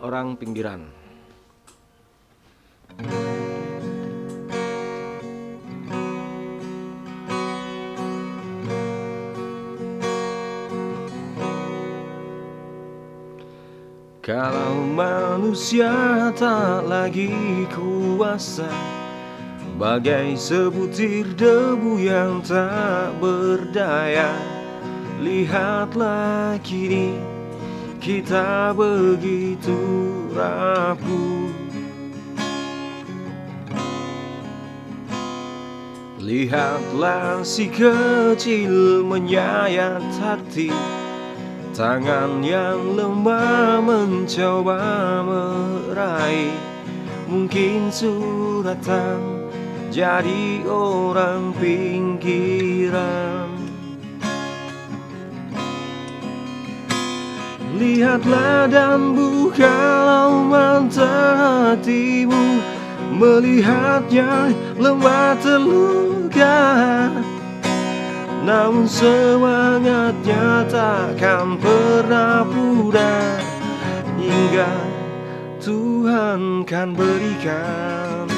Orang pinggiran. Kalau manusia tak lagi kuasa, bagai sebutir debu yang tak berdaya, lihatlah kini kita begitu rapuh. Lihatlah si kecil menyayat hati, tangan yang lemah mencoba meraih. Mungkin suratan jadi orang pinggiran. Lihatlah dan bukalah mata hatimu, melihatnya lemah terluka, namun semangatnya takkan pernah pudar, hingga Tuhan kan berikan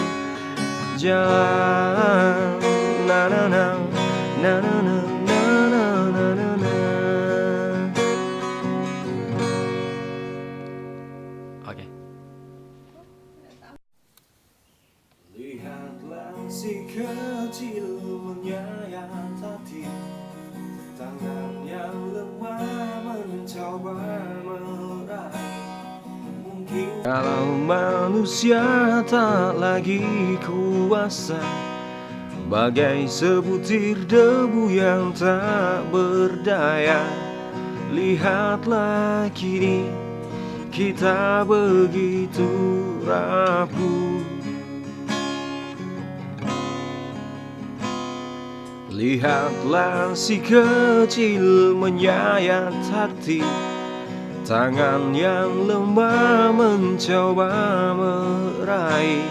jalan. Na na na na na na na na na na. Oke. Lihatlah si kecil menyayat hati, tangan yang lemah mencoba meraih. Mungkin kalau manusia tak lagi kuasa, bagai sebutir debu yang tak berdaya, lihatlah kini kita begitu rapuh. Lihatlah si kecil menyayat hati, tangan yang lemah mencoba meraih.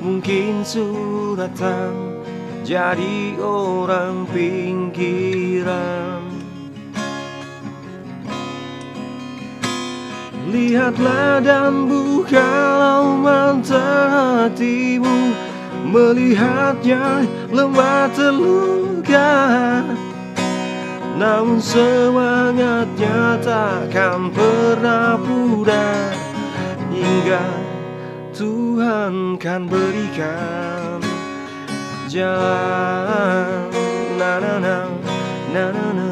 Mungkin suratan jadi orang pinggiran. Lihatlah dan bukalah mata hatimu, melihatnya lemah terluka, namun semangatnya takkan pernah pudar, hingga Tuhan kan berikan jalan. Na na na na na na.